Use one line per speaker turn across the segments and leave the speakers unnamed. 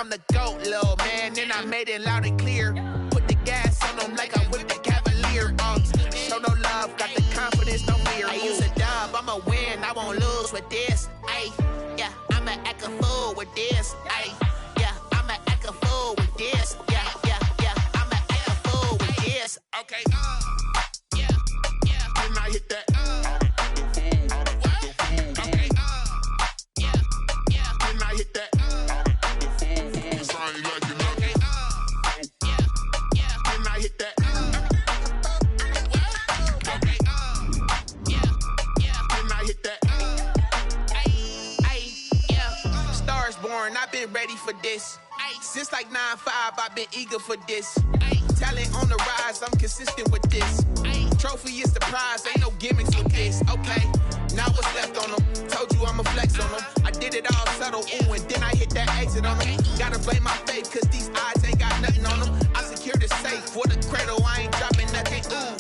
I'm the GOAT, little man, and I made it loud and clear. Put the gas on them like I whipped the Cavalier. Show no love, got the confidence, no fear. I use a dub, I'ma win, I won't lose with this. Ay, yeah, I'ma act a fool with this. Ay, yeah, I'ma act a fool with this. Yeah, yeah, yeah, I'ma act a fool with this. Okay, yeah, yeah, then I hit that. Okay, yeah, yeah, then I hit that. I've been ready for this. Since like 9-5, I've been eager for this. Talent on the rise, I'm consistent with this. Trophy is the prize, ain't no gimmicks with this. Okay, now what's left on them? Told you I'ma flex on them. I did it all subtle, ooh, and then I hit that exit on them. Gotta blame my faith, cause these odds ain't got nothing on them. I secure the safe for the cradle, I ain't dropping nothing, ooh.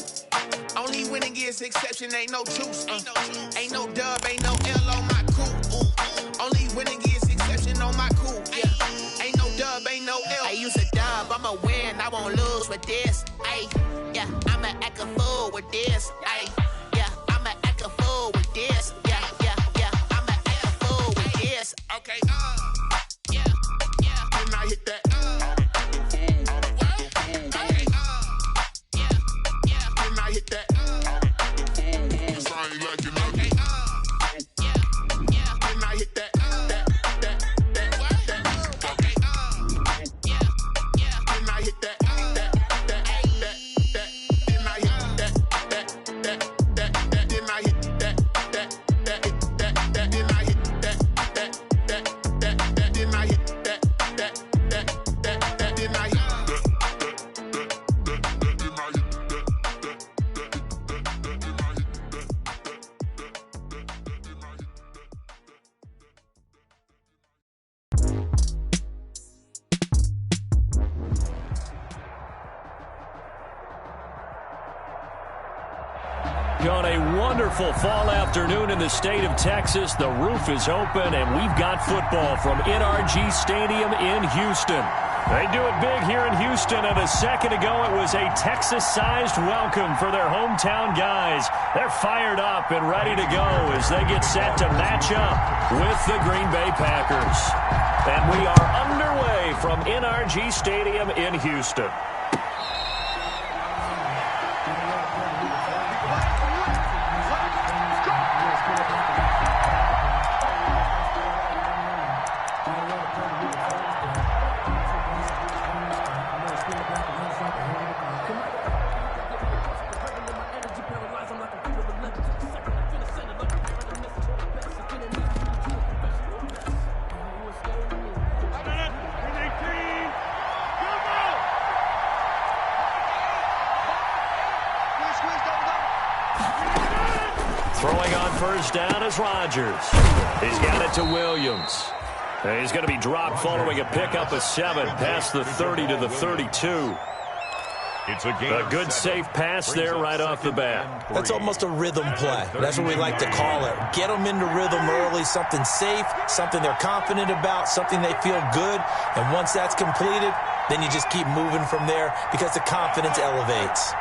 Only winning is exception, ain't no truce. Ain't no dub, ain't no L on my crew, ooh. Only winning is exception on my cool, yeah. Ain't no dub, ain't no L. I use a dub, I'ma win, I won't lose with this. Ay, yeah, I'ma act a fool with this. Ay, yeah, I'ma act a fool with this. Yeah, yeah, yeah, I'ma act a fool with this. Okay, yeah, yeah, then I hit that. Okay, yeah, yeah, then I hit that. Sound like you know. Okay, yeah, yeah, then I hit that.
On a wonderful fall afternoon in the state of Texas, the roof is open, and we've got football from NRG Stadium in Houston. They do it big here in Houston, and a second ago it was a Texas-sized welcome for their hometown guys. They're fired up and ready to go as they get set to match up with the Green Bay Packers. And we are underway from NRG Stadium in Houston. Throwing on first down is Rodgers. He's got it to Williams. And he's going to be dropped following a pickup of 7 past the 30 to the 32. It's a good safe pass there right off the bat.
That's almost a rhythm play. That's what we like to call it. Get them into rhythm early, something safe, something they're confident about, something they feel good. And once that's completed, then you just keep moving from there because the confidence elevates.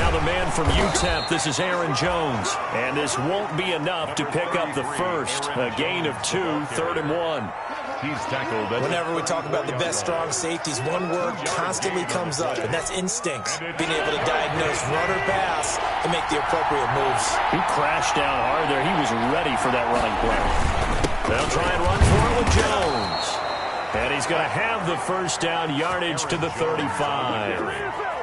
The man from UTEP, this is Aaron Jones, and this won't be enough to pick up the first. A gain of 2, 3rd and 1.
He's tackled.
Whenever we talk about the best strong safeties, one word constantly comes up, and that's instincts. Being able to diagnose run or pass and make the appropriate moves.
He crashed down hard there. He was ready for that running play. They'll try and run for it with Jones. And he's going to have the first down, yardage to the 35.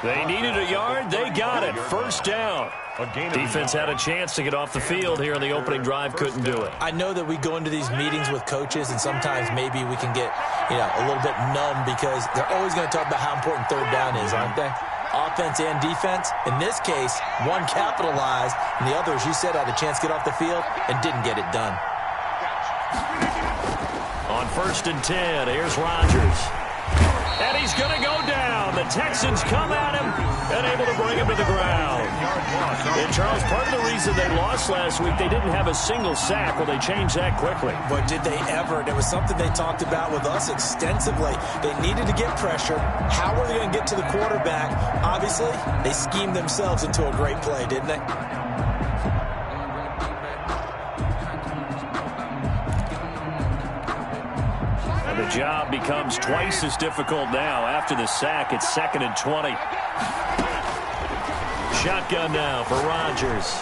They needed a yard. They got it. First down. Defense had a chance to get off the field here in the opening drive. Couldn't do it.
I know that we go into these meetings with coaches, and sometimes maybe we can get, a little bit numb because they're always going to talk about how important third down is, aren't they? Offense and defense. In this case, one capitalized, and the other, as you said, had a chance to get off the field and didn't get it done.
On 1st and 10, here's Rodgers. And he's going to go down. The Texans come at him and able to bring him to the ground. And Charles, part of the reason reason they lost last week. They didn't have a single sack. Well, they changed that quickly.
But did they ever? There was something they talked about with us extensively. They needed to get pressure. How were they going to get to the quarterback? Obviously, they schemed themselves into a great play, didn't they?
And the job becomes twice as difficult now. After the sack, it's 2nd and 20. Shotgun now for Rodgers.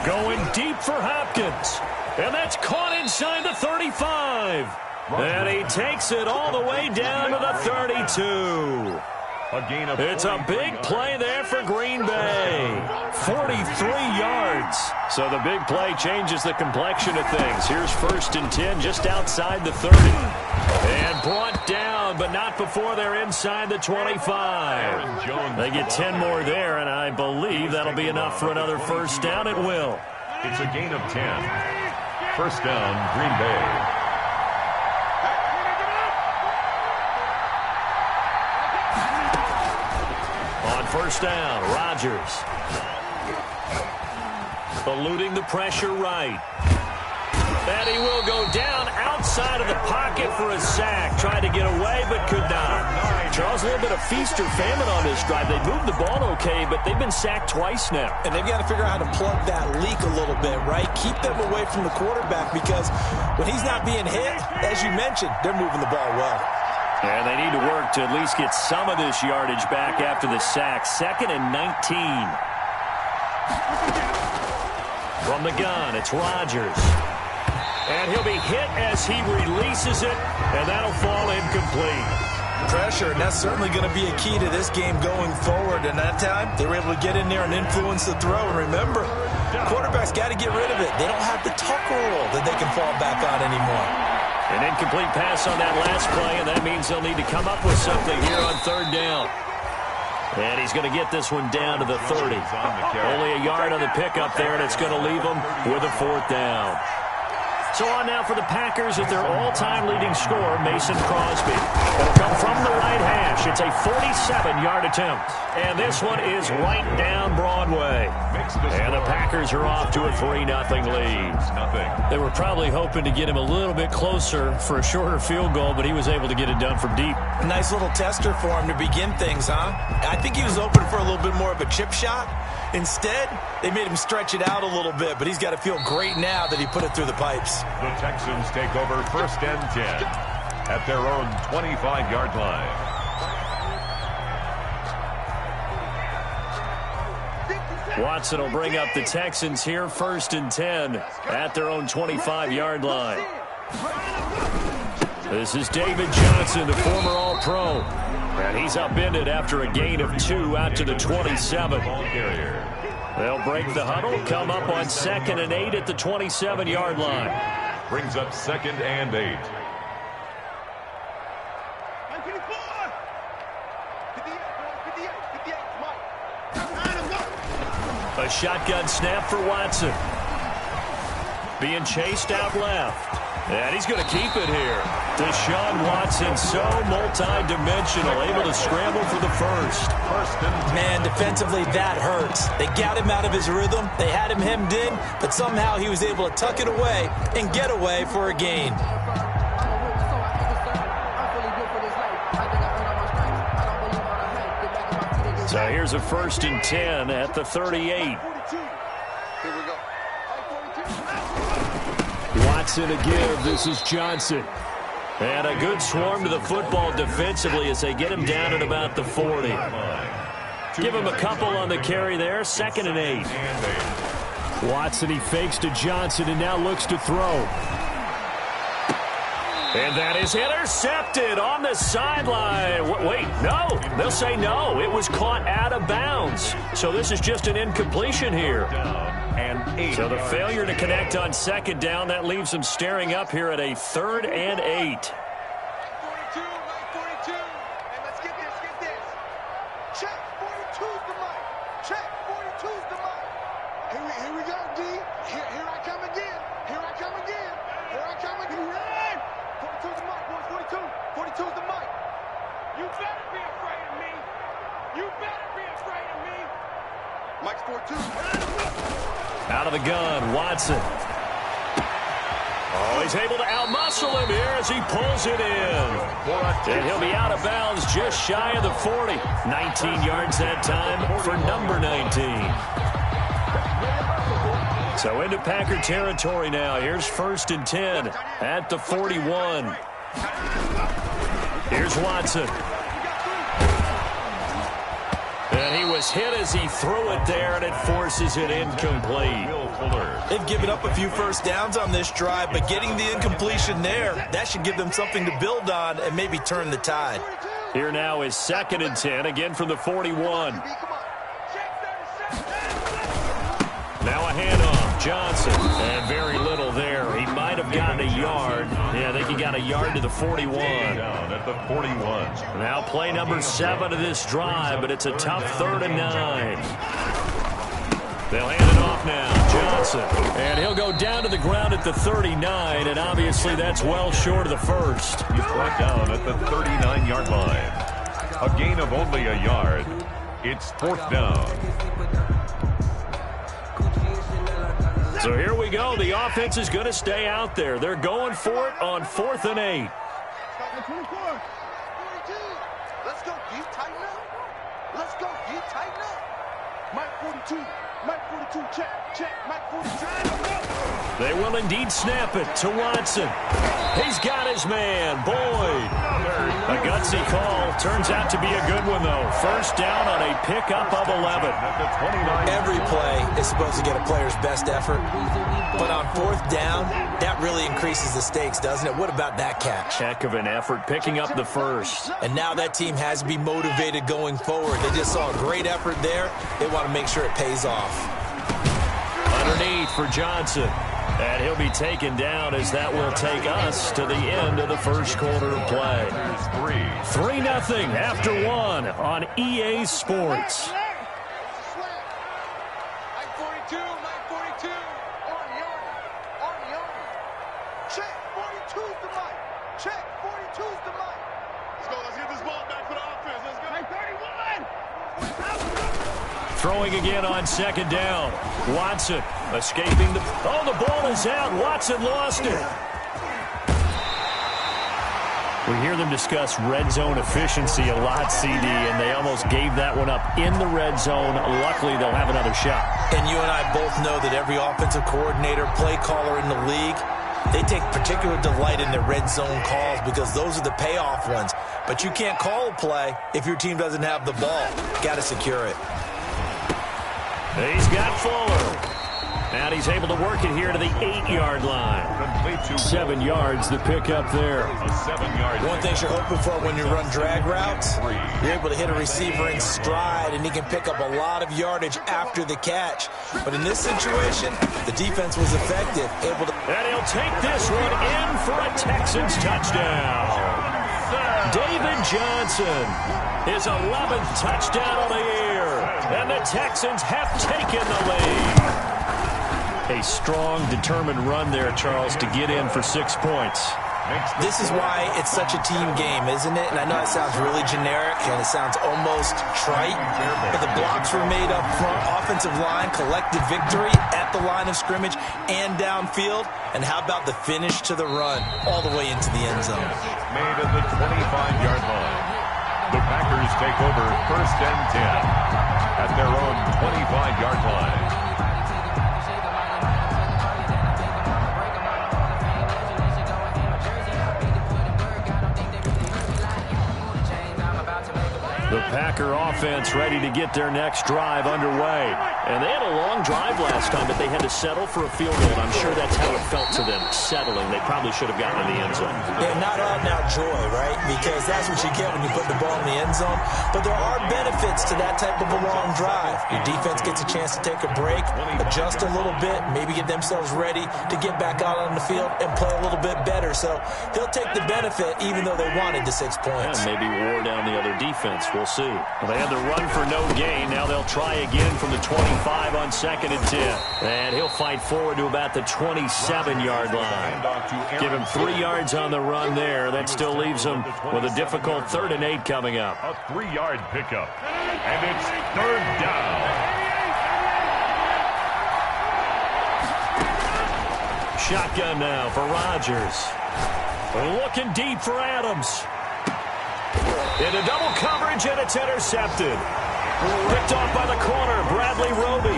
Going deep for Hopkins. And that's caught inside the 35. And he takes it all the way down to the 32. It's a big play there for Green Bay. 43 yards. So the big play changes the complexion of things. Here's 1st and 10 just outside the 30. And brought down, but not before they're inside the 25. They get 10 more there, and I believe that'll be enough for another first down. It will.
It's a gain of 10. First down, Green Bay.
On first down, Rodgers. Eluding the pressure right. And he will go down outside of the pocket for a sack. Tried to get away, but could not. Charles, a little bit of feast or famine on this drive. They moved the ball okay, but they've been sacked twice now.
And they've got to figure out how to plug that leak a little bit, right? Keep them away from the quarterback because when he's not being hit, as you mentioned, they're moving the ball well.
And they need to work to at least get some of this yardage back after the sack. 2nd and 19. From the gun, it's Rodgers. And he'll be hit as he releases it, and that'll fall incomplete.
Pressure, and that's certainly going to be a key to this game going forward. And that time, they were able to get in there and influence the throw. And remember, quarterbacks got to get rid of it. They don't have the tuck rule that they can fall back on anymore.
An incomplete pass on that last play, and that means they'll need to come up with something here on 3rd down. And he's going to get this one down to the 30. Only a yard on the pickup there, and it's going to leave them with a 4th down. So on now for the Packers at their all-time leading scorer, Mason Crosby. It'll come from the right hash. It's a 47-yard attempt. And this one is right down Broadway. And the Packers are off to a 3-0 lead. They were probably hoping to get him a little bit closer for a shorter field goal, but he was able to get it done from deep.
A nice little tester for him to begin things, huh? I think he was open for a little bit more of a chip shot. Instead, they made him stretch it out a little bit, but he's got to feel great now that he put it through the pipes.
The Texans take over 1st and 10 at their own 25-yard line.
Watson will bring up the Texans here, 1st and 10 at their own 25-yard line. This is David Johnson, the former All-Pro. And he's upended after a gain of 2 out to the 27. They'll break the huddle, come up on 2nd and 8 at the 27-yard line.
Brings up 2nd and 8.
A shotgun snap for Watson. Being chased out left. And he's going to keep it here. Deshaun Watson, so multi-dimensional, able to scramble for the first.
Man, defensively, that hurts. They got him out of his rhythm. They had him hemmed in, but somehow he was able to tuck it away and get away for a gain.
So here's a 1st and 10 at the 38. Watson to give. This is Johnson. And a good swarm to the football defensively as they get him down at about the 40. Give him a couple on the carry there. 2nd and 8. Watson, he fakes to Johnson and now looks to throw. And that is intercepted on the sideline. Wait, no. They'll say no. It was caught out of bounds. So this is just an incompletion here. So the failure to connect on 2nd down, that leaves them staring up here at a 3rd and 8.
Mike's 4-2.
Out of the gun, Watson. Oh, he's able to outmuscle him here as he pulls it in. And he'll be out of bounds just shy of the 40. 19 yards that time for number 19. So into Packer territory now. Here's 1st and 10 at the 41. Here's Watson. And he was hit as he threw it there, and it forces it incomplete.
They've given up a few first downs on this drive, but getting the incompletion there, that should give them something to build on and maybe turn the tide.
Here now is 2nd and 10, again from the 41. Now a handoff, Johnson, and very little there. He might have gotten a yard. Yeah, I think he got a yard to the 41.
Down at the 41.
Now play number 7 of this drive, but it's a tough 3rd and 9. They'll hand it off now, Johnson. And he'll go down to the ground at the 39, and obviously that's well short of the first.
He's brought down at the 39-yard line. A gain of only a yard. It's 4th down.
So here we go. The offense is going to stay out there. They're going for it on 4th and 8.
Let's go, deep, tighten up. Let's go, deep, tighten up. Mike 42, Mike 42, check, Mike 42.
They will indeed snap it to Watson. He's got his man, Boyd. A gutsy call. Turns out to be a good one, though. 1st down on a pickup of 11.
Every play is supposed to get a player's best effort, but on 4th down, that really increases the stakes, doesn't it? What about that catch?
Heck of an effort, picking up the first.
And now that team has to be motivated going forward. They just saw a great effort there. They want to make sure it pays off.
Underneath for Johnson. And he'll be taken down as that will take us to the end of the first quarter of play. 3-0 after 1 on EA Sports.
Mike 42, Mike 42. Arnie. Check, 42's the Mike. Check, 42's the Mike. Let's get this ball back for the offense. Let's go. Mike 31.
Throwing again on 2nd down. Watson escaping the... Oh, the ball is out. Watson lost it. We hear them discuss red zone efficiency a lot, CD, and they almost gave that one up in the red zone. Luckily, they'll have another shot.
And you and I both know that every offensive coordinator, play caller in the league, they take particular delight in their red zone calls because those are the payoff ones. But you can't call a play if your team doesn't have the ball. Got to secure it.
He's got Fuller. And he's able to work it here to the 8-yard line. 7 yards to pick up there.
One thing you're hoping for when you run drag routes, you're able to hit a receiver in stride, and he can pick up a lot of yardage after the catch. But in this situation, the defense was effective.
And he'll take this one in for a Texans touchdown. David Johnson, his 11th touchdown of the year. And the Texans have taken the lead. A strong, determined run there, Charles, to get in for 6 points.
This is why it's such a team game, isn't it? And I know it sounds really generic and it sounds almost trite, but the blocks were made up front, offensive line, collected victory at the line of scrimmage and downfield. And how about the finish to the run all the way into the end zone?
Made at the 25-yard line. The Packers take over 1st and 10 at their own 25-yard line.
The Packer offense ready to get their next drive underway. And they had a long drive last time, but they had to settle for a field goal. I'm sure that's how it felt to them, settling. They probably should have gotten in the end zone.
Yeah, not out and out joy, right? Because that's what you get when you put the ball in the end zone. But there are benefits to that type of a long drive. Your defense gets a chance to take a break, adjust a little bit, maybe get themselves ready to get back out on the field and play a little bit better. So they'll take the benefit even though they wanted the 6 points.
And maybe wore down the other defense. We'll see. Well, they had the run for no gain. Now they'll try again from the 25 on 2nd and 10. And he'll fight forward to about the 27-yard line. Give him 3 yards on the run there. That still leaves him with a difficult 3rd and 8 coming up.
A 3-yard pickup. And it's 3rd down.
Shotgun now for Rodgers. Looking deep for Adams. Into double coverage, and it's intercepted. Picked off by the corner, Bradley Roby.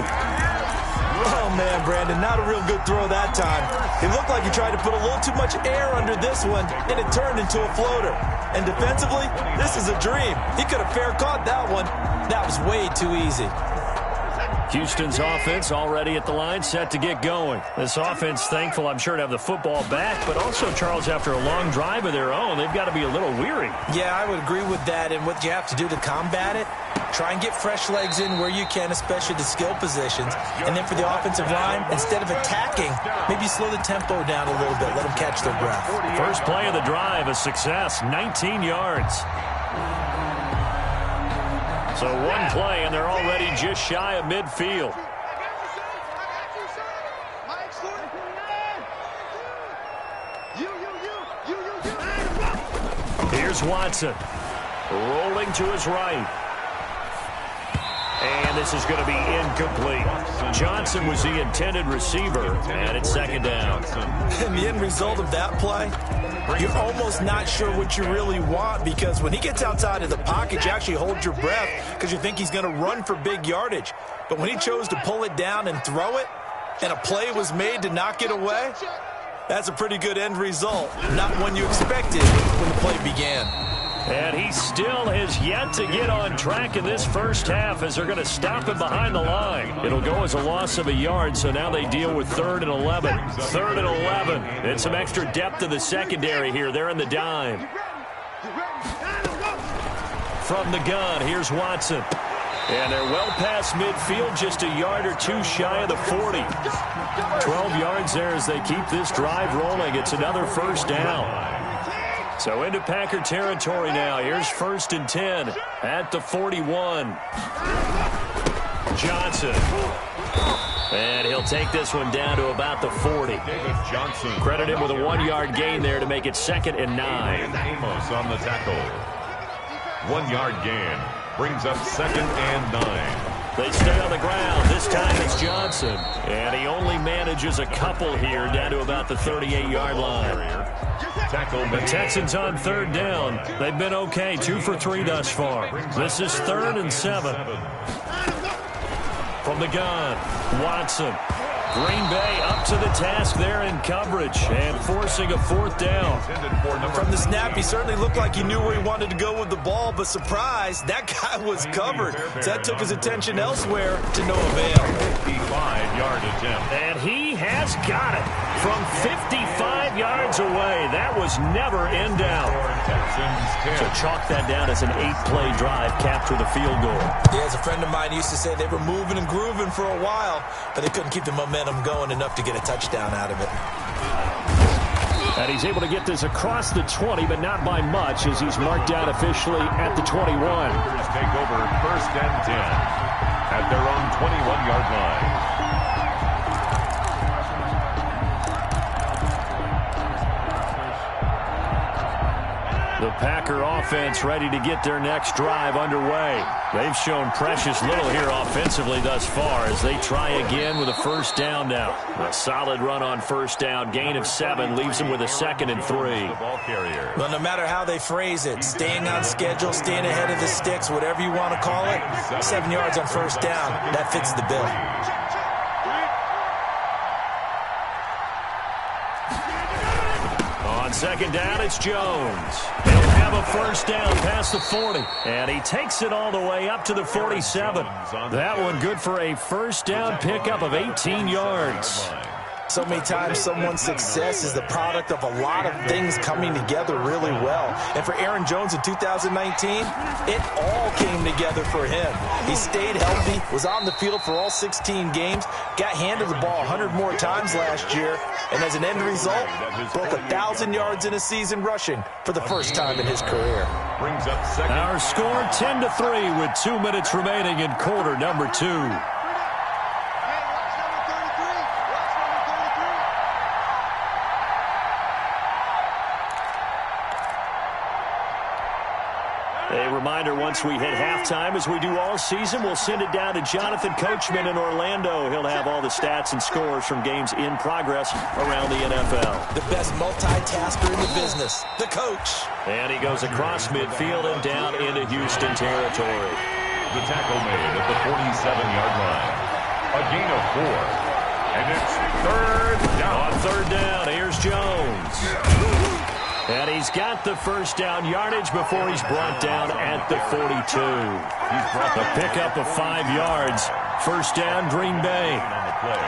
Oh, man, Brandon, not a real good throw that time. It looked like he tried to put a little too much air under this one, and it turned into a floater. And defensively, this is a dream. He could have fair caught that one. That was way too easy.
Houston's offense already at the line, set to get going. This offense, thankful, I'm sure, to have the football back, but also, Charles, after a long drive of their own, they've got to be a little weary.
Yeah, I would agree with that, and what you have to do to combat it, try and get fresh legs in where you can, especially the skill positions. And then for the offensive line, instead of attacking, maybe slow the tempo down a little bit, let them catch their breath.
First play of the drive, a success, 19 yards. So one play, and they're already just shy of midfield. Here's Watson. Rolling to his right. And this is going to be incomplete. Johnson was the intended receiver, and it's second down.
And the end result of that play, you're almost not sure what you really want, because when he gets outside of the pocket, you actually hold your breath because you think he's going to run for big yardage. But when he chose to pull it down and throw it, and a play was made to knock it away, that's a pretty good end result. Not one you expected when the play began.
And he still has yet to get on track in this first half as they're going to stop him behind the line. It'll go as a loss of a yard, so now they deal with 3rd and 11. 3rd and 11. And some extra depth to the secondary here. They're in the dime. From the gun, here's Watson. And they're well past midfield, just a yard or two shy of the 40. 12 yards there as they keep this drive rolling. It's another first down. So into Packer territory now. Here's 1st and 10 at the 41. Johnson. And he'll take this one down to about the 40.
Johnson.
Credit him with a 1-yard gain there to make it 2nd and 9.
Amos on the tackle. 1-yard gain brings up 2nd and 9.
They stay on the ground. This time it's Johnson. And he only manages a couple here down to about the 38-yard line. The Texans on 3rd down. They've been okay, 2 for 3 thus far. This is 3rd and 7. From the gun, Watson. Green Bay up to the task there in coverage and forcing a 4th down.
From the snap, he certainly looked like he knew where he wanted to go with the ball, but surprise, that guy was covered. So that took his attention elsewhere to no avail.
55-yard attempt.
And he has got it from 55 yards away. That was never in doubt. So chalk that down as an 8-play drive, capture the field goal.
Yeah, as a friend of mine used to say, they were moving and grooving for a while, but they couldn't keep the momentum going enough to get a touchdown out of it.
And he's able to get this across the 20, but not by much, as he's marked down officially at the 21.
Take over 1st and 10 at their own 21-yard line.
The Packer offense ready to get their next drive underway. They've shown precious little here offensively thus far as they try again with a 1st down now. A solid run on 1st down. Gain of 7 leaves them with a 2nd and 3.
Well, no matter how they phrase it, staying on schedule, staying ahead of the sticks, whatever you want to call it, 7 yards on 1st down, that fits the bill.
On 2nd down, it's Jones. He'll have a 1st down past the 40. And he takes it all the way up to the 47. That one good for a 1st down pickup of 18 yards.
So many times someone's success is the product of a lot of things coming together really well. And for Aaron Jones in 2019, it all came together for him. He stayed healthy, was on the field for all 16 games, got handed the ball 100 more times last year, and as an end result, broke 1,000 yards in a season rushing for the first time in his career.
Our score 10-3 with 2 minutes remaining in quarter number 2. A reminder, once we hit halftime, as we do all season, we'll send it down to Jonathan Coachman in Orlando. He'll have all the stats and scores from games in progress around the NFL.
The best multitasker in the business, the coach.
And he goes across midfield and down into Houston territory.
The tackle made at the 47-yard line. A gain of 4. And it's third down.
On third down, here's Jones. And he's got the first down yardage before he's brought down at the 42.
He's brought
a pickup of 5 yards. First down, Green Bay.
on the play.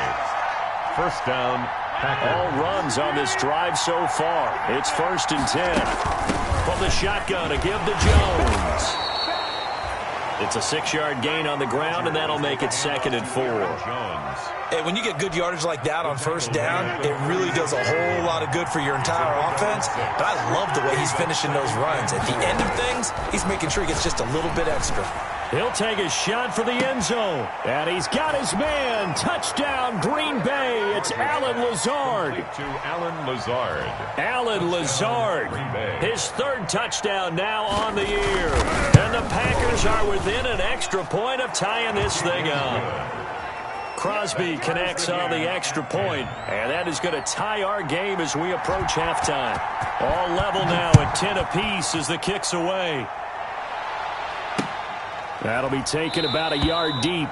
First down, Packers.
All runs on this drive so far. It's 1st and 10. From the shotgun to give to Jones. It's a 6-yard gain on the ground, and that'll make it 2nd and 4.
Jones.
Hey, when you get good yardage like that on first down, it really does a whole lot of good for your entire offense. But I love the way he's finishing those runs. At the end of things, he's making sure he gets just a little bit extra.
He'll take a shot for the end zone. And he's got his man. Touchdown, Green Bay. It's Allen Lazard.
To Allen Lazard.
Allen Lazard. His 3rd touchdown now on the year. And the Packers are within an extra point of tying this thing up. Crosby connects on the extra point, and that is going to tie our game as we approach halftime. All level now at 10 apiece as the kick's away. That'll be taken about a yard deep.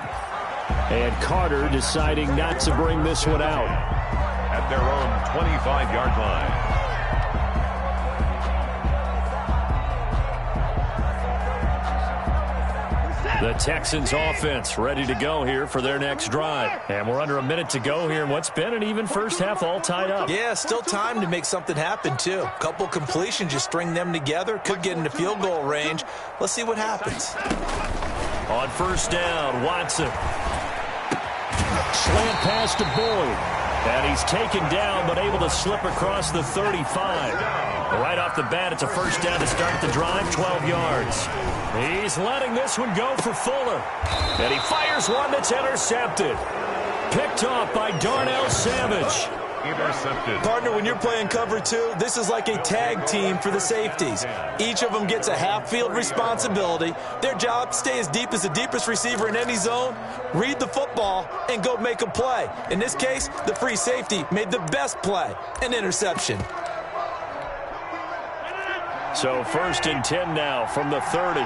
And Carter deciding not to bring this one out.
At their own 25-yard line.
The Texans offense ready to go here for their next drive. And we're under a minute to go here in what's been an even first half, all tied up.
Yeah, still time to make something happen, too. A couple completions, you string them together, could get into field goal range. Let's see what happens.
On first down, Watson. Slant pass to Boyd. And he's taken down, but able to slip across the 35. Right off the bat, it's a first down to start the drive, 12 yards. He's letting this one go for Fuller. And he fires one that's intercepted. Picked off by Darnell Savage.
Intercepted.
Partner, when you're playing cover 2, this is like a tag team for the safeties. Each of them gets a half-field responsibility. Their job, stay as deep as the deepest receiver in any zone, read the football, and go make a play. In this case, the free safety made the best play, an interception.
So 1st and 10 now from the 30.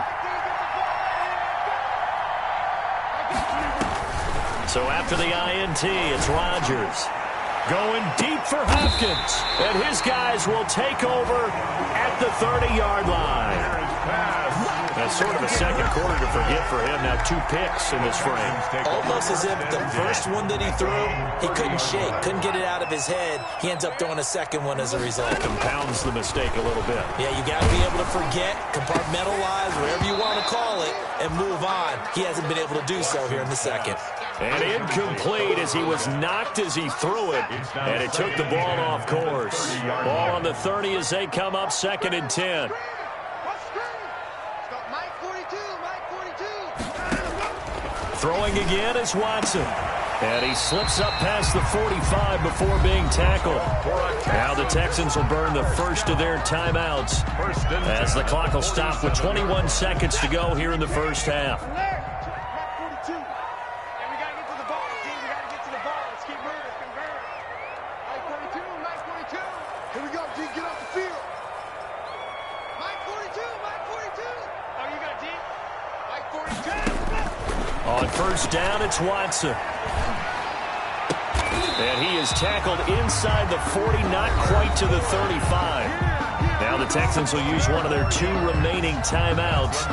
So after the INT, it's Rodgers. Going deep for Hopkins. And his guys will take over at the 30-yard line. That's sort of a second quarter to forget for him. Now 2 picks in this frame.
Almost as if the first one that he threw, he couldn't shake, couldn't get it out of his head. He ends up throwing a second one as a result.
Compounds the mistake a little bit.
Yeah, you got to be able to forget, compartmentalize, whatever you want to call it, and move on. He hasn't been able to do so here in the second.
And incomplete as he was knocked as he threw it. And it took the ball off course. Ball on the 30 as they come up 2nd and 10. Throwing again is Watson. And he slips up past the 45 before being tackled. Now the Texans will burn the first of their timeouts as the clock will stop with 21 seconds to go here in the first half. On first down, it's Watson. And he is tackled inside the 40, not quite to the 35. Now the Texans will use one of their 2 remaining timeouts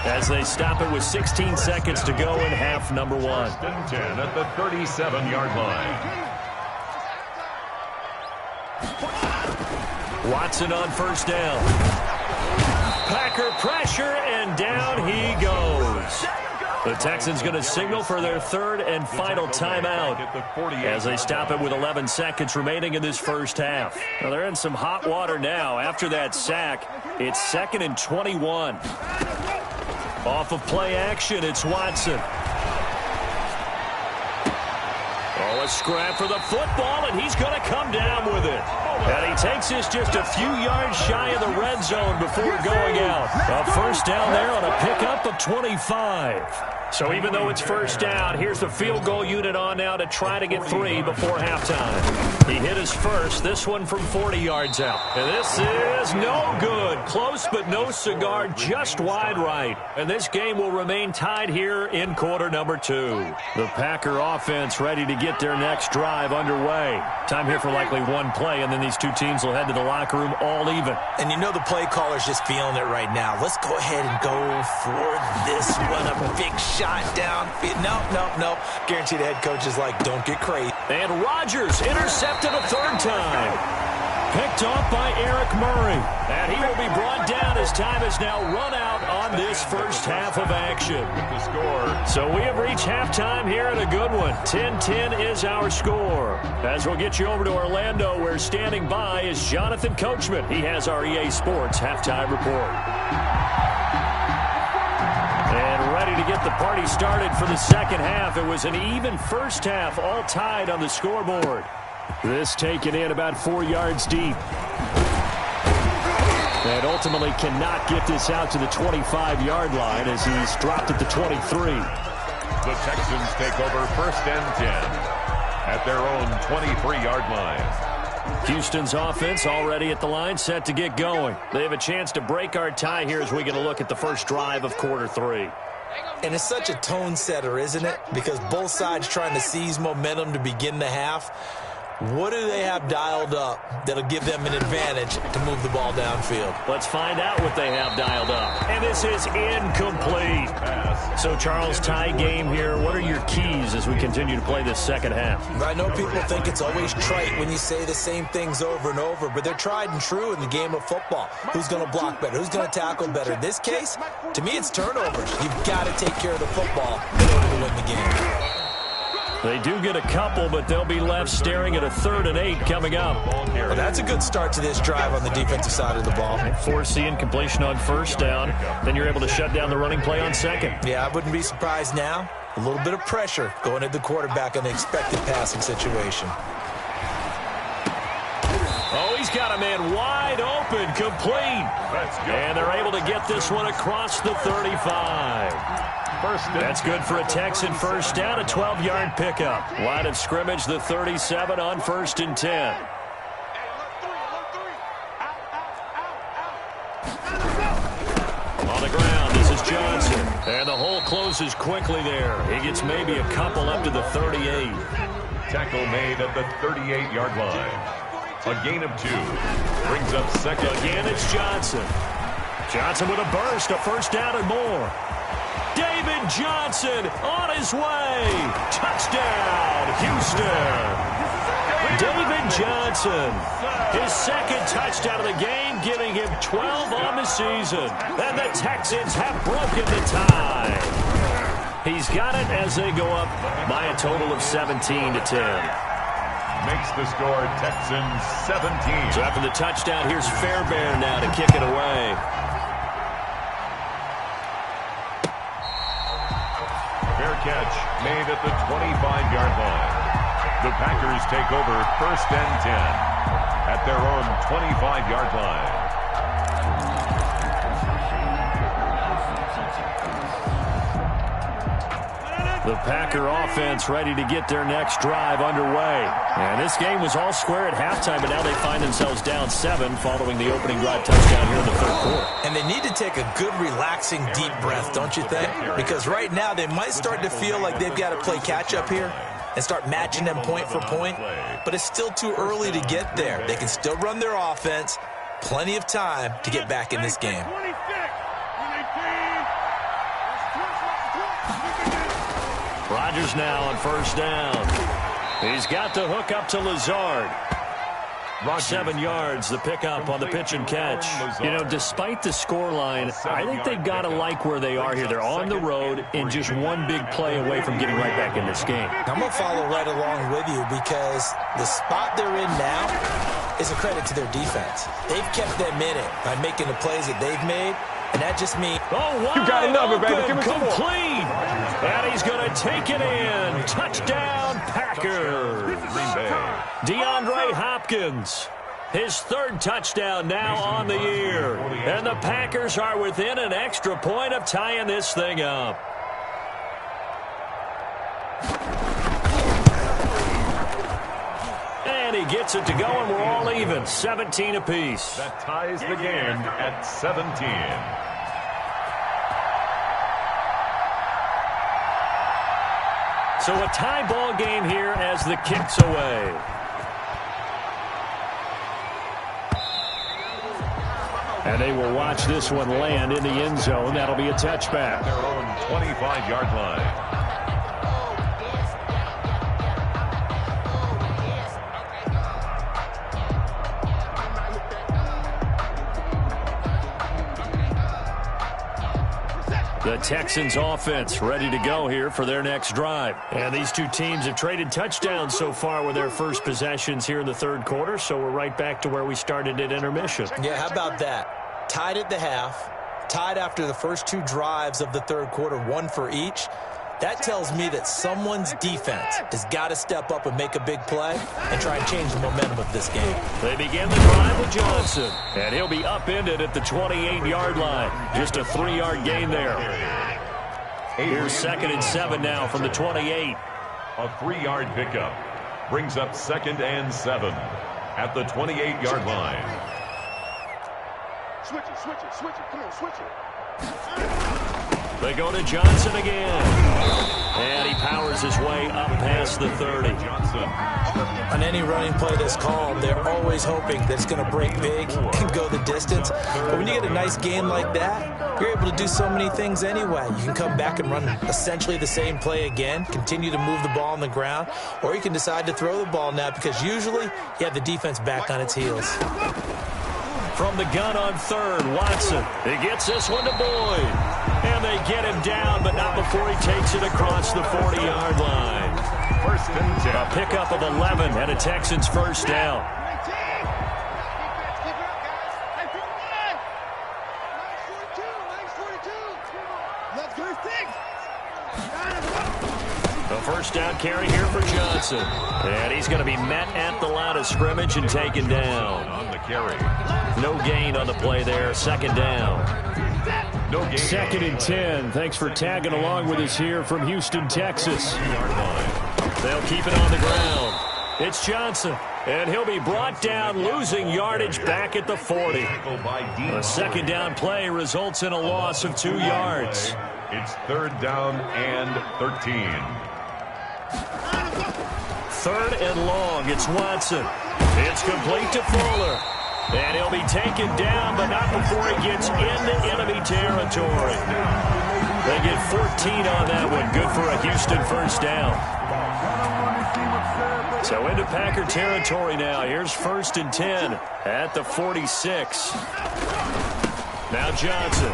as they stop it with 16 seconds to go in half number 1.
10 at the 37-yard line.
Watson on first down. Packer pressure, and down he goes. The Texans going to signal for their 3rd and final timeout as they stop it with 11 seconds remaining in this first half. Well, they're in some hot water now. After that sack, it's 2nd and 21. Off of play action, it's Watson. Oh, A scrap for the football, and he's going to come down with it. And he takes this just a few yards shy of the red zone before going out. A first down there on a pickup of 25. So even though it's first down, here's the field goal unit on now to try to get 3 before halftime. He hit his first, this one from 40 yards out. And this is no good. Close but no cigar, just wide right. And this game will remain tied here in quarter number 2. The Packer offense ready to get their next drive underway. Time here for likely one play, and then these two teams will head to the locker room all even.
And you know the play caller's just feeling it right now. Let's go ahead and go for this one. A big shot downfield. Nope. Guarantee the head coach is like, don't get crazy.
And Rodgers intercepted a third time. Picked off by Eric Murray. And he will be brought down as time is now run out on this first half of action.
The score.
So we have reached halftime here in a good one. 10-10 is our score. As we'll get you over to Orlando, where standing by is Jonathan Coachman. He has our EA Sports halftime report. And ready to get the party started for the second half. It was an even first half, all tied on the scoreboard. This taken in about 4 yards deep. And ultimately cannot get this out to the 25-yard line as he's dropped at the 23.
The Texans take over first and 10 at their own 23-yard line.
Houston's offense already at the line, set to get going. They have a chance to break our tie here as we get a look at the first drive of quarter 3.
And it's such a tone setter, isn't it? Because both sides trying to seize momentum to begin the half. What do they have dialed up that'll give them an advantage to move the ball downfield?
Let's find out what they have dialed up. And this is incomplete. So, Charles, tie game here. What are your keys as we continue to play this second half?
I know people think it's always trite when you say the same things over and over, but they're tried and true in the game of football. Who's going to block better? Who's going to tackle better? In this case, to me, it's turnovers. You've got to take care of the football in order to win the game.
They do get a couple, but they'll be left staring at a 3rd and 8 coming up.
Well, that's a good start to this drive on the defensive side of the ball.
Force the incompletion on first down. Then you're able to shut down the running play on second.
Yeah, I wouldn't be surprised now. A little bit of pressure going at the quarterback on the expected passing situation.
Oh, he's got a man wide open, complete. And they're able to get this one across the 35. That's good for a Texan first down, a 12-yard pickup. Line of scrimmage, the 37 on 1st and 10. On the ground, this is Johnson. And the hole closes quickly there. He gets maybe a couple up to the 38.
Tackle made at the 38-yard line. A gain of 2. Brings up second.
Again, it's Johnson. Johnson with a burst, a first down and more. David Johnson on his way. Touchdown, Houston. David Johnson, his second touchdown of the game, giving him 12 on the season. And the Texans have broken the tie. He's got it as they go up by a total of 17-10.
Makes the score Texans 17.
So after the touchdown, here's Fairbairn now to kick it away.
Fair catch made at the 25-yard line. The Packers take over first and 10 at their own 25-yard line.
The Packer offense ready to get their next drive underway. And this game was all square at halftime, but now they find themselves down 7 following the opening drive touchdown here in the 3rd quarter.
And they need to take a good, relaxing, deep breath, don't you think? Because right now they might start to feel like they've got to play catch-up here and start matching them point for point. But it's still too early to get there. They can still run their offense. Plenty of time to get back in this game.
Rodgers now on first down. He's got the hook up to Lazard. 7 yards, the pickup on the pitch and catch. You know, despite the scoreline, I think they've got to like where they are here. They're on the road and just one big play away from getting right back in this game.
I'm going to follow right along with you because the spot they're in now is a credit to their defense. They've kept them in it by making the plays that they've made. And that just means
you gotta love it, baby. Give me complete. And he's going to take it in. Touchdown, Packers. Packers.
Green Bay.
DeAndre Hopkins. His third touchdown now on the year. And the Packers are within an extra point of tying this thing up. And he gets it to go, and we're all even, 17 apiece.
That ties the game at 17.
So a tie ball game here as the kick's away. And they will watch this one land in the end zone. That'll be a touchback.
Their own 25-yard line.
The Texans offense ready to go here for their next drive. And these two teams have traded touchdowns so far with their first possessions here in the third quarter, so we're right back to where we started at intermission.
Yeah, how about that? Tied at the half, tied after the first two drives of the third quarter, one for each. That tells me that someone's defense has got to step up and make a big play and try and change the momentum of this game.
They begin the drive with Johnson, and he'll be upended at the 28-yard line. Just a 3-yard gain there. Here's 2nd and 7 now from the 28.
A 3-yard pickup brings up 2nd and 7 at the 28-yard line.
Switch it. Come on, switch it.
They go to Johnson again. And he powers his way up past the 30.
Johnson.
On any running play that's called, they're always hoping that it's going to break big and go the distance. But when you get a nice game like that, you're able to do so many things anyway. You can come back and run essentially the same play again, continue to move the ball on the ground, or you can decide to throw the ball now because usually you have the defense back on its heels.
From the gun on third, Watson. He gets this one to Boyd. And they get him down, but not before he takes it across the 40-yard line.
1st and 10.
A pickup of 11 and a Texans first down. A first down carry here for Johnson. And he's going to be met at the line of scrimmage and taken down.
On the carry.
No gain on the play there. 2nd down.
No gain.
2nd and 10. Thanks for tagging along with us here from Houston, Texas. They'll keep it on the ground. It's Johnson, and he'll be brought down, losing yardage back at the 40. A 2nd down play results in a loss of 2 yards.
It's 3rd down and 13.
3rd and long. It's Watson. It's complete to Fuller. And he'll be taken down, but not before he gets into enemy territory. They get 14 on that one. Good for a Houston first down. So into Packer territory now. Here's 1st and 10 at the 46. Now Johnson.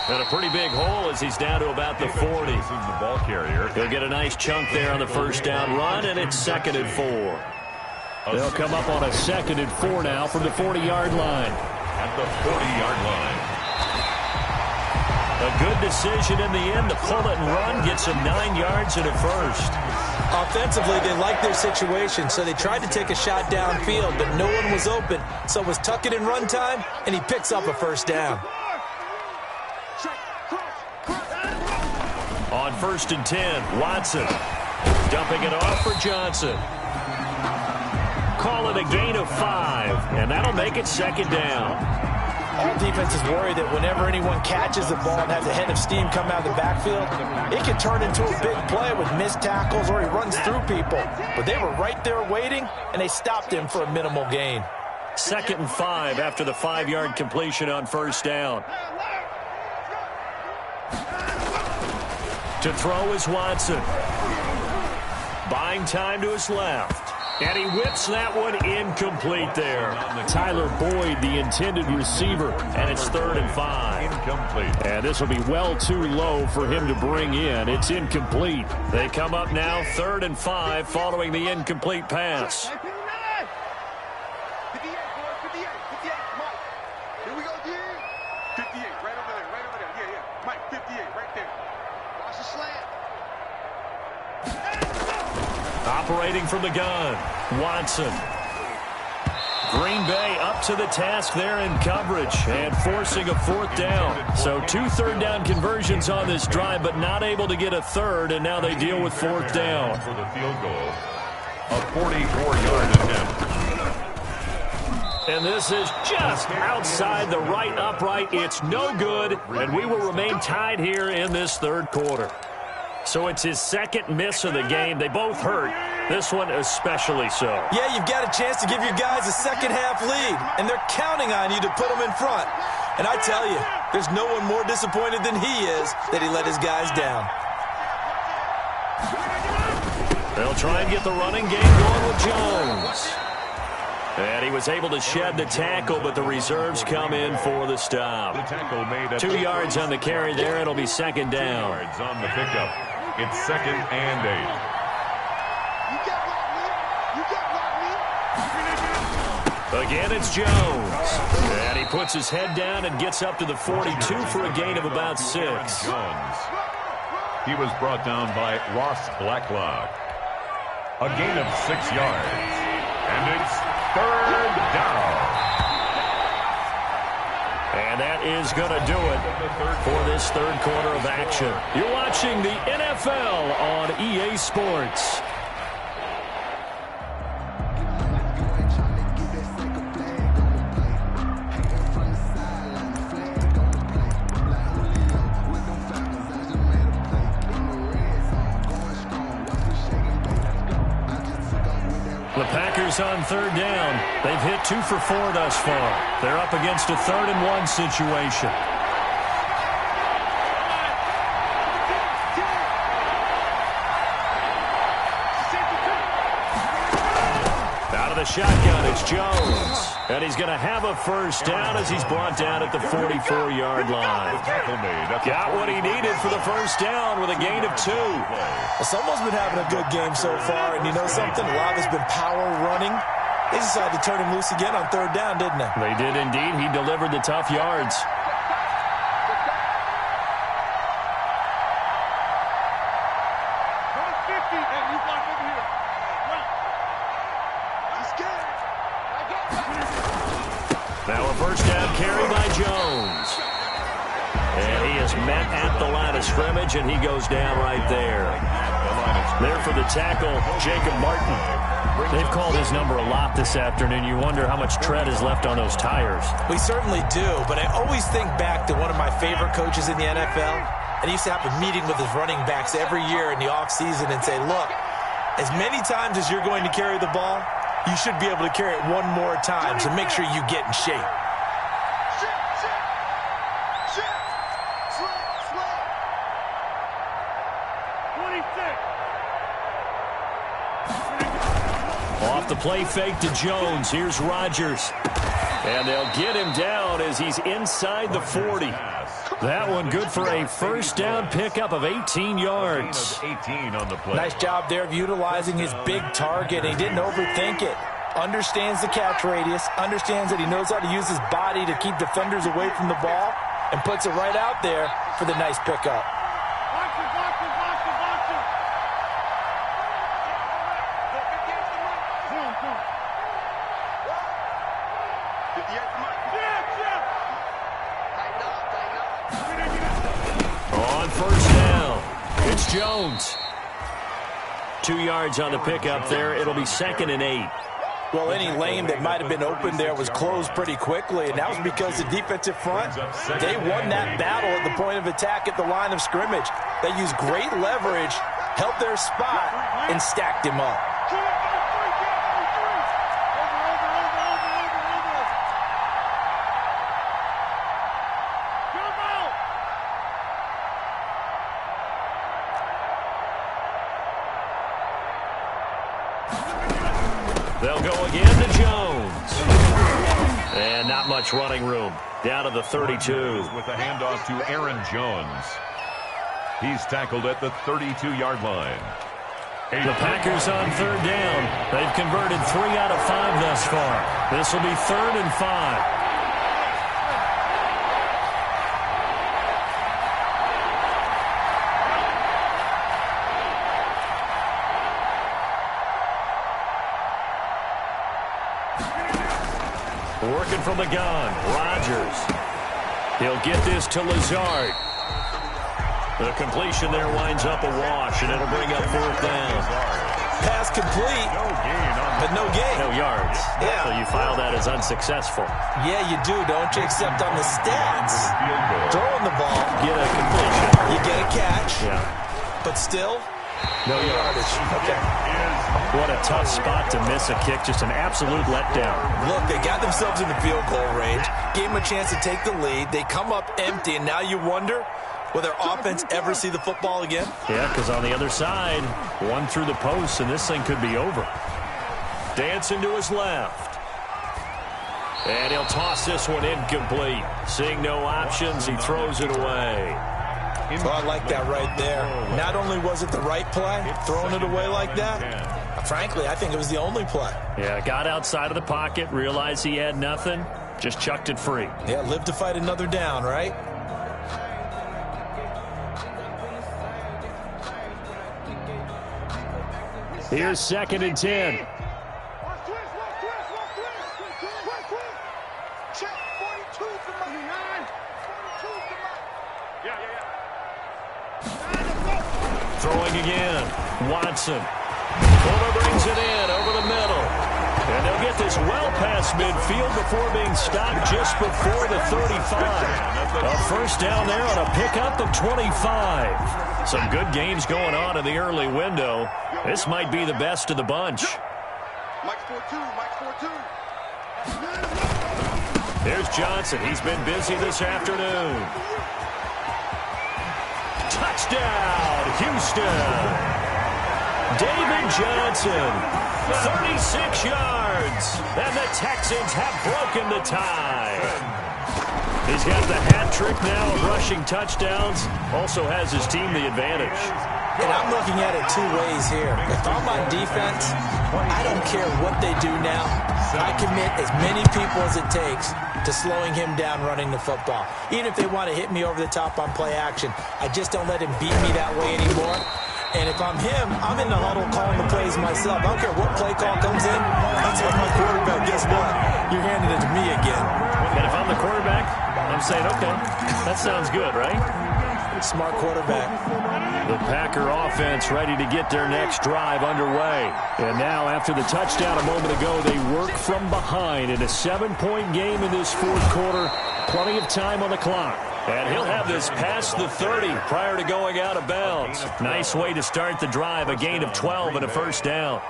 And a pretty big hole as he's down to about the 40.
This is the ball carrier.
He'll get a nice chunk there on the first down run, and it's 2nd and 4. They'll come up on a 2nd and 4 now from the 40-yard line.
At the 40-yard line.
A good decision in the end to pull it and run, get some 9 yards and a first.
Offensively, they liked their situation, so they tried to take a shot downfield, but no one was open. So it was tuck it in run time, and he picks up a first down.
On 1st and 10, Watson dumping it off for Johnson. Call it a gain of 5, and that'll make it 2nd down.
All defenses worry that whenever anyone catches the ball and has a head of steam come out of the backfield, it can turn into a big play with missed tackles or he runs through people. But they were right there waiting, and they stopped him for a minimal gain.
2nd and 5 after the 5-yard completion on first down. To throw is Watson. Buying time to his left. And he whips that one incomplete there. Tyler Boyd, the intended receiver, and it's 3rd and 5.
Incomplete.
And this will be well too low for him to bring in. It's incomplete. They come up now 3rd and 5 following the incomplete pass.
58, Mike. Here we go, D. 58, right over there. Yeah. Mike, 58, right there. Watch the slant.
A Operating from the gun, Watson. Green Bay up to the task there in coverage and forcing a fourth down. So 2 third-down conversions on this drive, but not able to get a third, and now they deal with fourth down.
For the field goal, a 44-yard attempt.
And this is just outside the right upright. It's no good, and we will remain tied here in this third quarter. So it's his second miss of the game. They both hurt. This one especially so.
Yeah, you've got a chance to give your guys a second-half lead, and they're counting on you to put them in front. And I tell you, there's no one more disappointed than he is that he let his guys down.
They'll try and get the running game going with Jones. And he was able to shed the tackle, but the reserves come in for the stop.
The tackle made at
2 yards on the carry there. It'll be second
2
down.
yards on the pickup. It's 2nd and 8.
You got me.
Again, it's Jones. And he puts his head down and gets up to the 42 for a gain of about 6.
Jones. He was brought down by Ross Blacklock. A gain of 6 yards. And it's 3rd down.
And that is going to do it for this third quarter of action. You're watching the NFL on EA Sports. The Packers on third down. They've hit 2 for 4 thus far. They're up against a 3rd and 1 situation. Out of the shotgun, it's Jones. And he's going to have a first down as he's brought down at the 44-yard line. Got what he needed for the first down with a gain of 2.
Well, someone's been having a good game so far, and you know something? A lot of it's been power running. They decided to turn him loose again on third down, didn't they?
They did indeed. He delivered the tough yards. Now a first down carry by Jones. And he is met at the line of scrimmage, and he goes down right there. There for the tackle, Jacob Martin. They've called his number a lot this afternoon. You wonder how much tread is left on those tires.
We certainly do, but I always think back to one of my favorite coaches in the NFL, and he used to have a meeting with his running backs every year in the offseason and say, look, as many times as you're going to carry the ball, you should be able to carry it one more time, so make sure you get in shape.
Off the play fake to Jones. Here's Rodgers. And they'll get him down as he's inside the 40. That one good for a first down pickup of 18 yards.
18 on the play.
Nice job there of utilizing his big target. He didn't overthink it. Understands the catch radius. Understands that he knows how to use his body to keep defenders away from the ball. And puts it right out there for the nice pickup.
On first down, it's Jones. 2 yards on the pickup there. It'll be 2nd and 8.
Well, any lane that might have been open there was closed pretty quickly, and that was because the defensive front, they won that battle at the point of attack at the line of scrimmage. They used great leverage, held their spot, and stacked him up.
They'll go again to Jones. And not much running room. Down to the 32.
With a handoff to Aaron Jones. He's tackled at the 32-yard line.
The Packers on third down. They've converted 3 out of 5 thus far. This will be 3rd and 5. Working from the gun, Rodgers. He'll get this to Lazard. The completion there winds up a wash, and it'll bring up 4th down.
Pass complete, but no gain.
No yards.
Yeah.
So you file that as unsuccessful.
Yeah, you do, don't you? Except on the stats. Throwing the ball.
Get a completion.
You get a catch.
Yeah.
But still,
no yardage.
Okay.
What a tough spot to miss a kick. Just an absolute letdown.
Look, they got themselves in the field goal range. Gave them a chance to take the lead. They come up empty, and now you wonder, will their offense ever see the football again?
Yeah, because on the other side, one through the post, and this thing could be over. Dancing to his left. And he'll toss this one incomplete. Seeing no options, he throws it away.
Well, I like that right there. Not only was it the right play, throwing it away like that, frankly, I think it was the only play.
Yeah, got outside of the pocket, realized he had nothing, just chucked it free.
Yeah, live to fight another down, right?
Here's 2nd and 10. Throwing again. Watson. Fuller brings it in over the middle. And they'll get this well past midfield before being stopped just before the 35. A 1st down there on a pickup of 25. Some good games going on in the early window. This might be the best of the bunch. Here's Johnson. He's been busy this afternoon. Touchdown, Houston. David Johnson, 36 yards. And the Texans have broken the tie. He's got the hat trick now of rushing touchdowns. Also has his team the advantage.
And I'm looking at it 2 ways here. If I'm on defense, I don't care what they do now. I commit as many people as it takes to slowing him down running the football. Even if they want to hit me over the top on play action, I just don't let him beat me that way anymore. And if I'm him, I'm in the huddle calling the plays myself. I don't care what play call comes in. That's what my quarterback. Guess what? You're handing it to me again.
And if I'm the quarterback, I'm saying, okay, that sounds good, right?
Smart quarterback.
The Packer offense ready to get their next drive underway. And now, after the touchdown a moment ago, they work from behind in a 7-point game in this 4th quarter. Plenty of time on the clock. And he'll have this past the 30 prior to going out of bounds. Nice way to start the drive, a gain of 12 and a 1st down.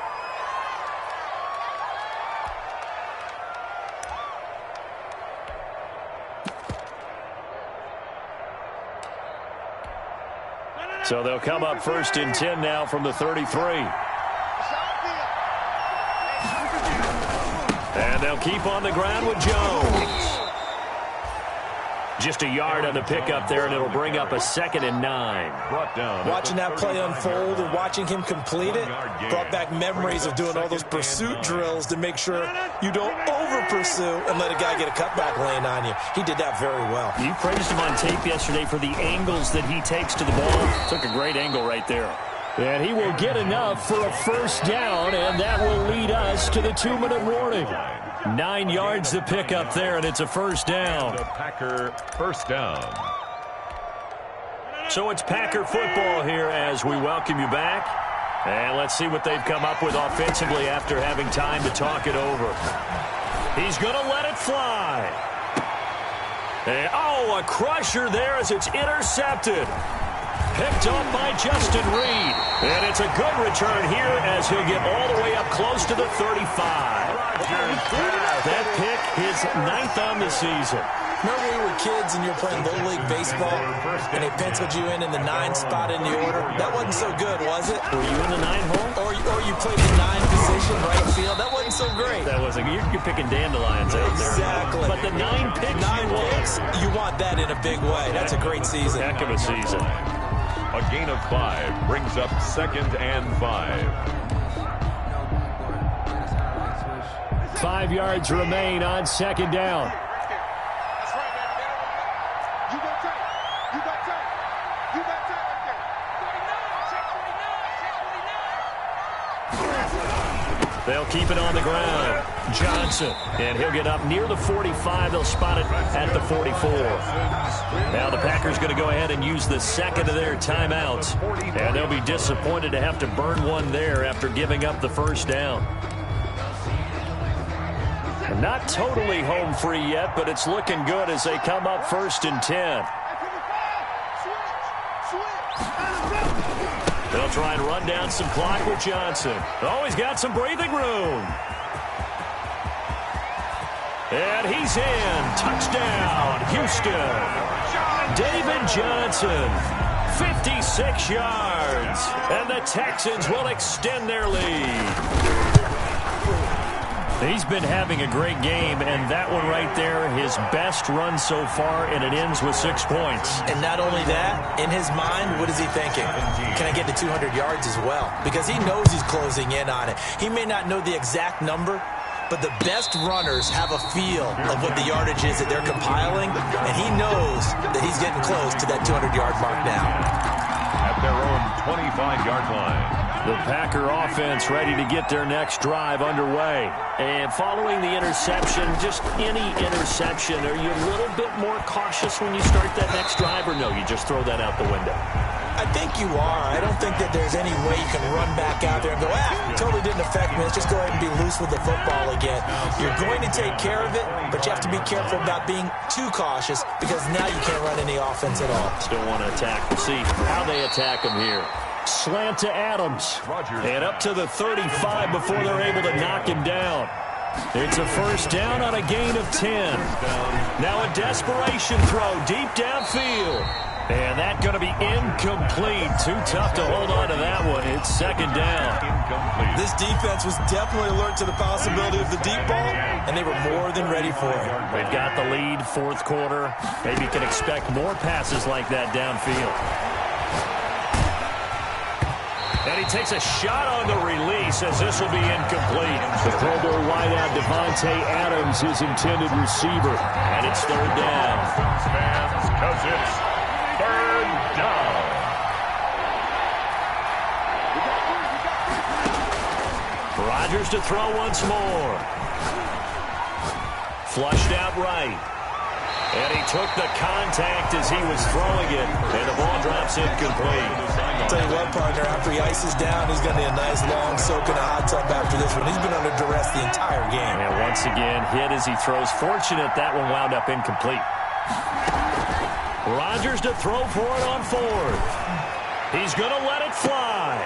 So they'll come up 1st and 10 now from the 33. And they'll keep on the ground with Jones. Just a yard on the pickup there, and it'll bring up a 2nd and 9.
Watching that play unfold and watching him complete it brought back memories of doing all those pursuit drills to make sure you don't over-pursue and let a guy get a cutback lane on you. He did that very well.
You praised him on tape yesterday for the angles that he takes to the ball. Took a great angle right there. And he will get enough for a 1st down, and that will lead us to the 2-minute warning. 9 yards to pick up there, and it's a 1st down.
The Packer 1st down.
So it's Packer football here as we welcome you back. And let's see what they've come up with offensively after having time to talk it over. He's going to let it fly. And, oh, a crusher there as it's intercepted. Picked up by Justin Reed. And it's a good return here as he'll get all the way up close to the 35. That pick, his 9th on the season.
Remember when we were kids and you were playing Little League Baseball and they penciled you in the 9 spot in the order? That wasn't so good, was it?
Were you in the 9 hole?
Or you played the 9 position, right field? That wasn't so great.
That wasn't. You're picking dandelions out there.
Exactly.
But the 9 picks,
9 picks, you want that in a big way. That's a great season.
Heck of a season.
A gain of 5 brings up 2nd and 5.
5 yards remain on 2nd down.
That's right, man. You got time. You got time. You got time right there. 49. Check 49. Check 49.
They'll keep it on the ground. Johnson, and he'll get up near the 45. They'll spot it at the 44. Now the Packers going to go ahead and use the second of their timeouts, and they'll be disappointed to have to burn one there after giving up the first down. Not totally home free yet, but it's looking good as they come up 1st and 10. They'll try and run down some clock with Johnson. Oh, he's got some breathing room. And he's in. Touchdown, Houston. David Johnson, 56 yards. And the Texans will extend their lead. He's been having a great game, and that one right there, his best run so far, and it ends with 6 points.
And not only that, in his mind, what is he thinking? Can I get to 200 yards as well? Because he knows he's closing in on it. He may not know the exact number, but the best runners have a feel of what the yardage is that they're compiling, and he knows that he's getting close to that 200-yard mark now.
At their own 25-yard line.
The Packer offense ready to get their next drive underway. And following the interception, just any interception, are you a little bit more cautious when you start that next drive, or no, you just throw that out the window?
I think you are. I don't think that there's any way you can run back out there and go, totally didn't affect me. Let's just go ahead and be loose with the football again. You're going to take care of it, but you have to be careful about being too cautious because now you can't run any offense at all.
Still want to attack. We'll see how they attack him here. Slant to Adams. And up to the 35 before they're able to knock him down. It's a first down on a gain of 10. Now a desperation throw deep downfield. And that's going to be incomplete. Too tough to hold on to that one. It's second down.
Incomplete.
This defense was definitely alert to the possibility of the deep ball, and they were more than ready for it.
They've got the lead, fourth quarter. Maybe you can expect more passes like that downfield. And he takes a shot on the release as this will be incomplete. The Pro Bowl wideout Devontae Adams, his intended receiver. And it's third down.
Fans, because it's third down.
Rodgers to throw once more. Flushed out right. And he took the contact as he was throwing it. And the ball drops incomplete.
I'll tell you what, partner, after he ices down, he's going to need a nice long soak in a hot tub after this one. He's been under duress the entire game.
And once again, hit as he throws. Fortunate that one wound up incomplete. Rodgers to throw for it on fourth. He's going to let it fly.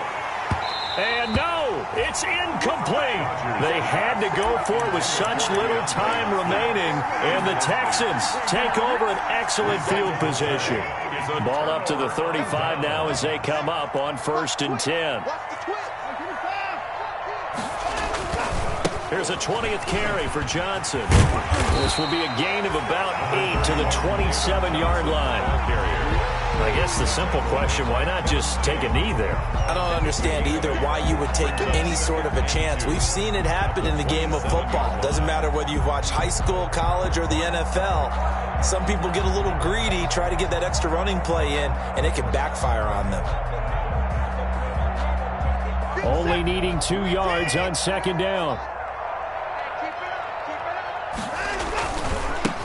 And no, it's incomplete. They had to go for it with such little time remaining. And the Texans take over an excellent field position. Ball up to the 35 now as they come up on 1st and 10. Here's a 20th carry for Johnson. This will be a gain of about 8 to the 27-yard line. I guess the simple question, why not just take a knee there?
I don't understand either why you would take any sort of a chance. We've seen it happen in the game of football. Doesn't matter whether you've watched high school, college, or the NFL. Some people get a little greedy, try to get that extra running play in, and it can backfire on them.
Only needing 2 yards on second down.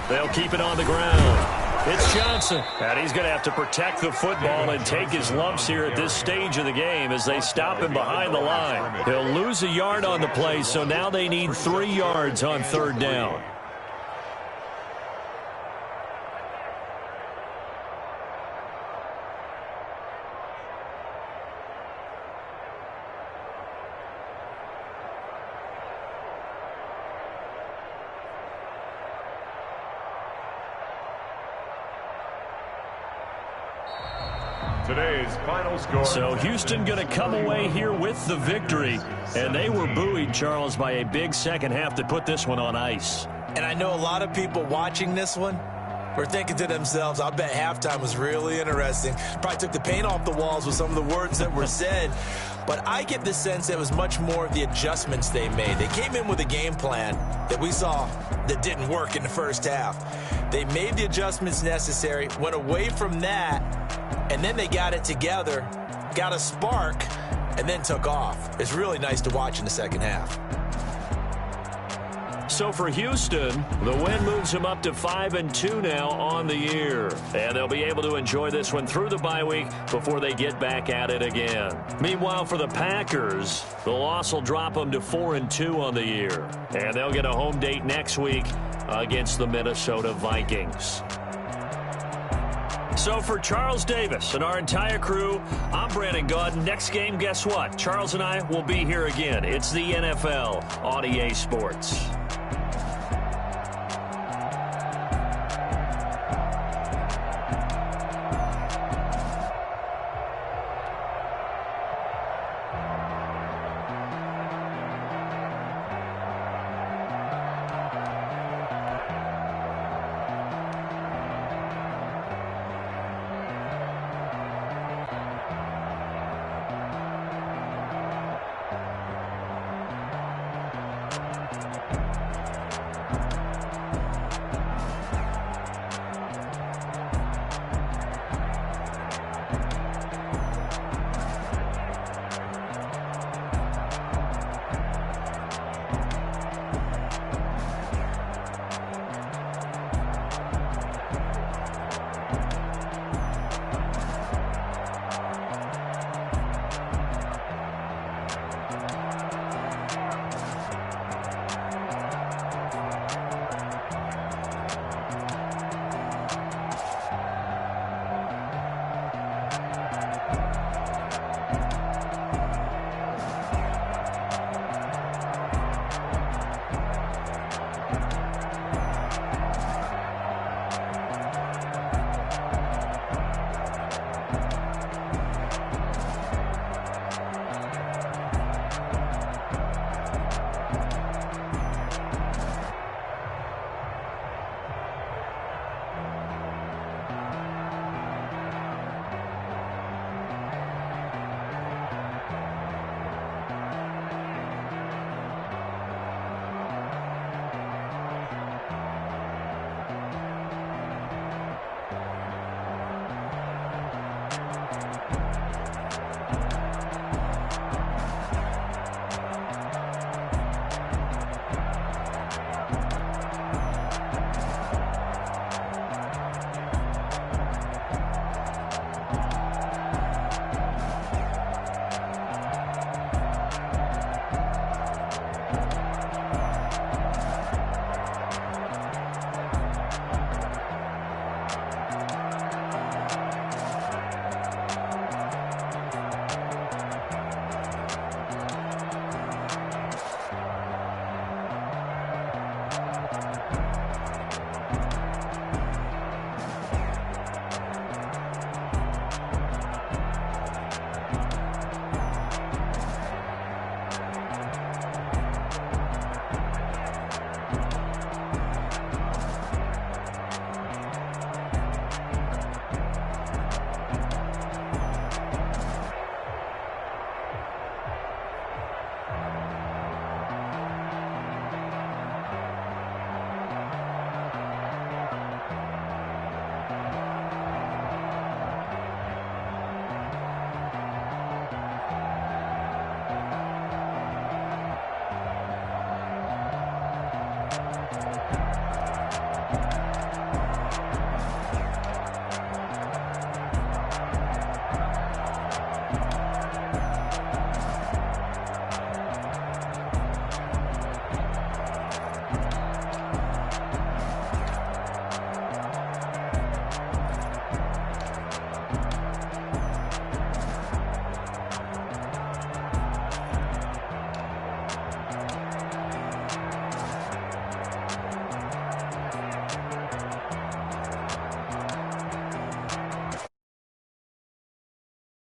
They'll keep it on the ground. It's Johnson, and he's going to have to protect the football and take his lumps here at this stage of the game as they stop him behind the line. He'll lose a yard on the play, so now they need 3 yards on third down.
Today's final score.
So Houston going to come away here with the victory. And they were buoyed, Charles, by a big second half that put this one on ice.
And I know a lot of people watching this one were thinking to themselves, I bet halftime was really interesting. Probably took the paint off the walls with some of the words that were said. But I get the sense that it was much more of the adjustments they made. They came in with a game plan that we saw that didn't work in the first half. They made the adjustments necessary, went away from that, and then they got it together, got a spark, and then took off. It's really nice to watch in the second half.
So for Houston, the win moves them up to 5-2 now on the year. And they'll be able to enjoy this one through the bye week before they get back at it again. Meanwhile, for the Packers, the loss will drop them to 4-2 on the year. And they'll get a home date next week against the Minnesota Vikings. So for Charles Davis and our entire crew, I'm Brandon Gaudin. Next game, guess what? Charles and I will be here again. It's the NFL on EA Sports.